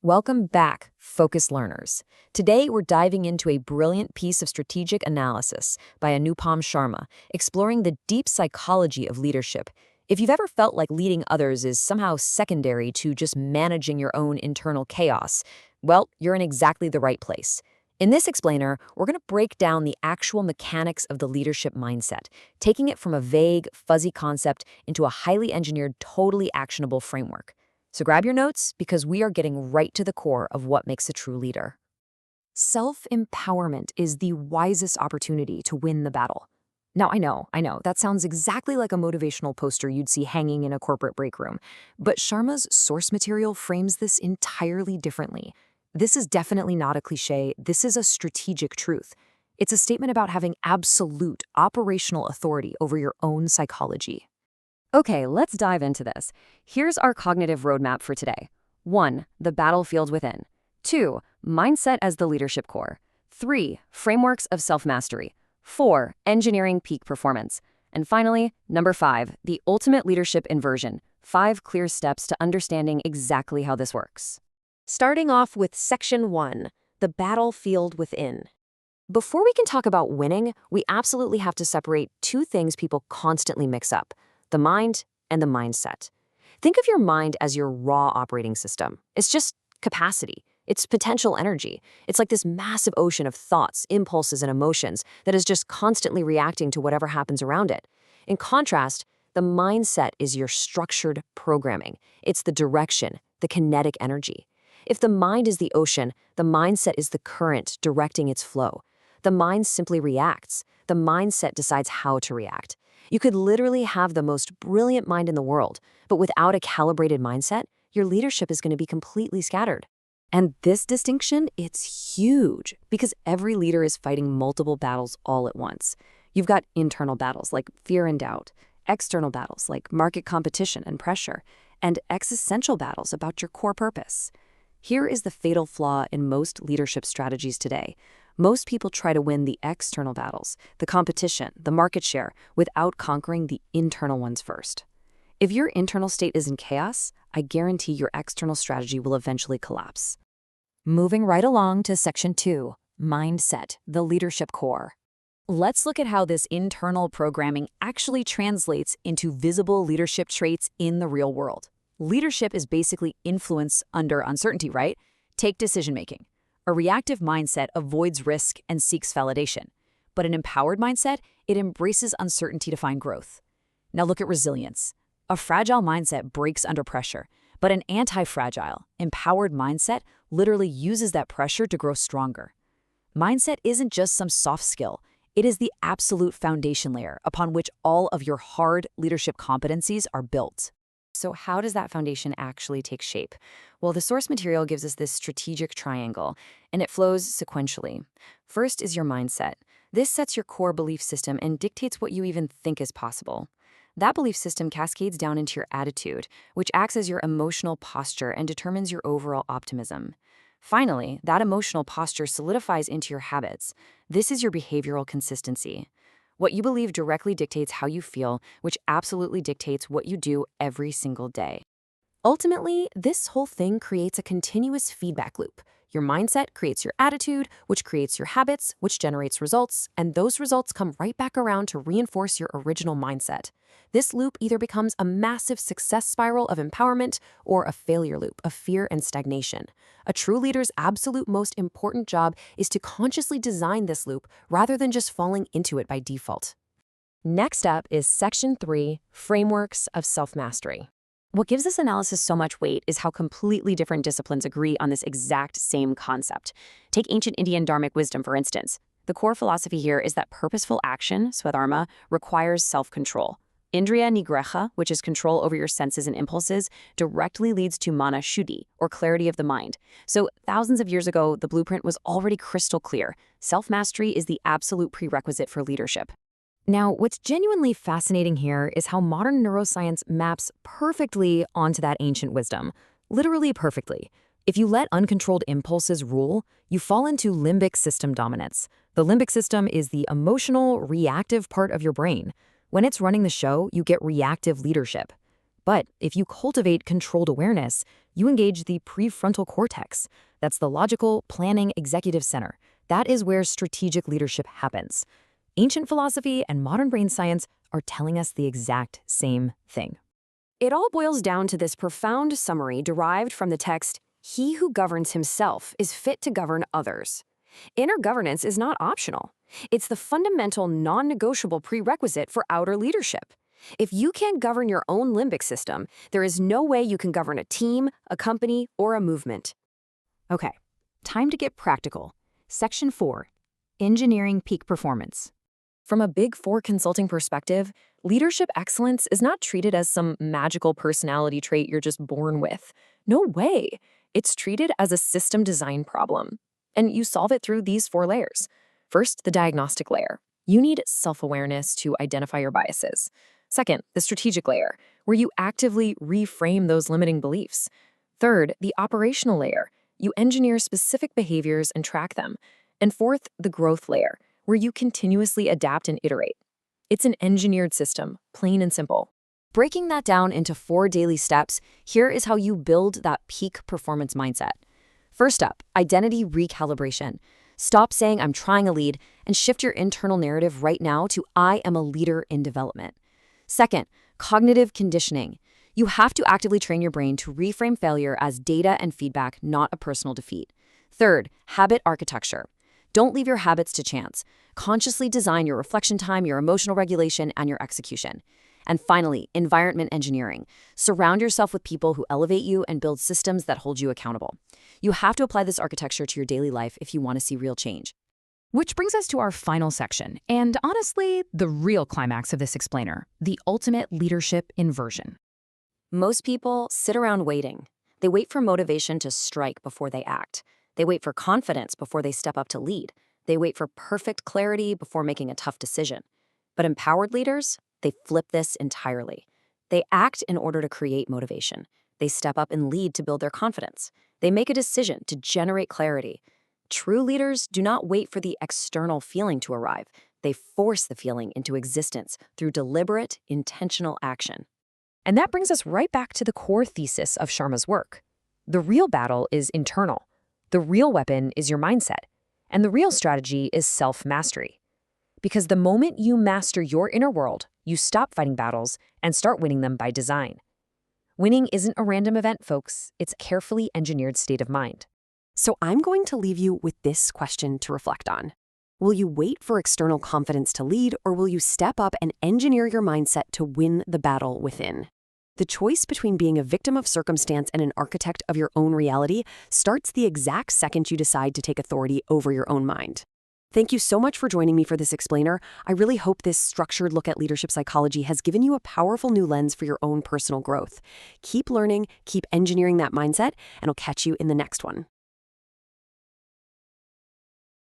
Welcome back, focused learners. Today, we're diving into a brilliant piece of strategic analysis by Anupam Sharma, exploring the deep psychology of leadership. If you've ever felt like leading others is somehow secondary to just managing your own internal chaos, well, you're in exactly the right place. In this explainer, we're going to break down the actual mechanics of the leadership mindset, taking it from a vague, fuzzy concept into a highly engineered, totally actionable framework. So grab your notes because we are getting right to the core of what makes a true leader. Self-empowerment is the wisest opportunity to win the battle. Now, I know, that sounds exactly like a motivational poster you'd see hanging in a corporate break room. But Sharma's source material frames this entirely differently. This is definitely not a cliche, this is a strategic truth. It's a statement about having absolute operational authority over your own psychology. Okay, let's dive into this. Here's our cognitive roadmap for today. 1. The battlefield within. 2. Mindset as the leadership core. 3. Frameworks of self-mastery. 4. Engineering peak performance. And finally, number 5. The ultimate leadership inversion. 5 clear steps to understanding exactly how this works. Starting off with Section 1, the battlefield within. Before we can talk about winning, we absolutely have to separate two things people constantly mix up: the mind and the mindset. Think of your mind as your raw operating system. It's just capacity. It's potential energy. It's like this massive ocean of thoughts, impulses, and emotions that is just constantly reacting to whatever happens around it. In contrast, the mindset is your structured programming. It's the direction, the kinetic energy. If the mind is the ocean, the mindset is the current directing its flow. The mind simply reacts. The mindset decides how to react. You could literally have the most brilliant mind in the world, but without a calibrated mindset, your leadership is going to be completely scattered. And this distinction, it's huge because every leader is fighting multiple battles all at once. You've got internal battles like fear and doubt, external battles like market competition and pressure, and existential battles about your core purpose. Here is the fatal flaw in most leadership strategies today. Most people try to win the external battles, the competition, the market share, without conquering the internal ones first. If your internal state is in chaos, I guarantee your external strategy will eventually collapse. Moving right along to Section 2, Mindset, the leadership core. Let's look at how this internal programming actually translates into visible leadership traits in the real world. Leadership is basically influence under uncertainty, right? Take decision-making. A reactive mindset avoids risk and seeks validation. But an empowered mindset, it embraces uncertainty to find growth. Now look at resilience. A fragile mindset breaks under pressure, but an anti-fragile, empowered mindset literally uses that pressure to grow stronger. Mindset isn't just some soft skill. It is the absolute foundation layer upon which all of your hard leadership competencies are built. So how does that foundation actually take shape? Well, the source material gives us this strategic triangle, and it flows sequentially. First is your mindset. This sets your core belief system and dictates what you even think is possible. That belief system cascades down into your attitude, which acts as your emotional posture and determines your overall optimism. Finally, that emotional posture solidifies into your habits. This is your behavioral consistency. What you believe directly dictates how you feel, which absolutely dictates what you do every single day. Ultimately, this whole thing creates a continuous feedback loop. Your mindset creates your attitude, which creates your habits, which generates results, and those results come right back around to reinforce your original mindset. This loop either becomes a massive success spiral of empowerment or a failure loop of fear and stagnation. A true leader's absolute most important job is to consciously design this loop rather than just falling into it by default. Next up is Section 3, Frameworks of Self-Mastery. What gives this analysis so much weight is how completely different disciplines agree on this exact same concept. Take ancient Indian Dharmic wisdom, for instance. The core philosophy here is that purposeful action, Swadharma, requires self-control. Indriya Nigreha, which is control over your senses and impulses, directly leads to mana shuddhi, or clarity of the mind. So thousands of years ago, the blueprint was already crystal clear. Self-mastery is the absolute prerequisite for leadership. Now, what's genuinely fascinating here is how modern neuroscience maps perfectly onto that ancient wisdom. Literally perfectly. If you let uncontrolled impulses rule, you fall into limbic system dominance. The limbic system is the emotional, reactive part of your brain. When it's running the show, you get reactive leadership. But if you cultivate controlled awareness, you engage the prefrontal cortex. That's the logical, planning, executive center. That is where strategic leadership happens. Ancient philosophy and modern brain science are telling us the exact same thing. It all boils down to this profound summary derived from the text, "He who governs himself is fit to govern others." Inner governance is not optional. It's the fundamental, non-negotiable prerequisite for outer leadership. If you can't govern your own limbic system, there is no way you can govern a team, a company, or a movement. Okay, time to get practical. Section 4, Engineering Peak Performance. From a Big Four consulting perspective, leadership excellence is not treated as some magical personality trait you're just born with. No way. It's treated as a system design problem. And you solve it through these 4 layers. First, the diagnostic layer. You need self-awareness to identify your biases. Second, the strategic layer, where you actively reframe those limiting beliefs. Third, the operational layer. You engineer specific behaviors and track them. And fourth, the growth layer, where you continuously adapt and iterate. It's an engineered system, plain and simple. Breaking that down into 4 daily steps, here is how you build that peak performance mindset. First up, identity recalibration. Stop saying I'm trying to lead and shift your internal narrative right now to I am a leader in development. Second, cognitive conditioning. You have to actively train your brain to reframe failure as data and feedback, not a personal defeat. Third, habit architecture. Don't leave your habits to chance. Consciously design your reflection time, your emotional regulation, and your execution. And finally, environment engineering. Surround yourself with people who elevate you and build systems that hold you accountable. You have to apply this architecture to your daily life if you want to see real change. Which brings us to our final section, and honestly, the real climax of this explainer, the ultimate leadership inversion. Most people sit around waiting. They wait for motivation to strike before they act. They wait for confidence before they step up to lead. They wait for perfect clarity before making a tough decision. But empowered leaders, they flip this entirely. They act in order to create motivation. They step up and lead to build their confidence. They make a decision to generate clarity. True leaders do not wait for the external feeling to arrive. They force the feeling into existence through deliberate, intentional action. And that brings us right back to the core thesis of Sharma's work. The real battle is internal. The real weapon is your mindset. And the real strategy is self-mastery. Because the moment you master your inner world, you stop fighting battles and start winning them by design. Winning isn't a random event, folks. It's a carefully engineered state of mind. So I'm going to leave you with this question to reflect on. Will you wait for external confidence to lead, or will you step up and engineer your mindset to win the battle within? The choice between being a victim of circumstance and an architect of your own reality starts the exact second you decide to take authority over your own mind. Thank you so much for joining me for this explainer. I really hope this structured look at leadership psychology has given you a powerful new lens for your own personal growth. Keep learning, keep engineering that mindset, and I'll catch you in the next one.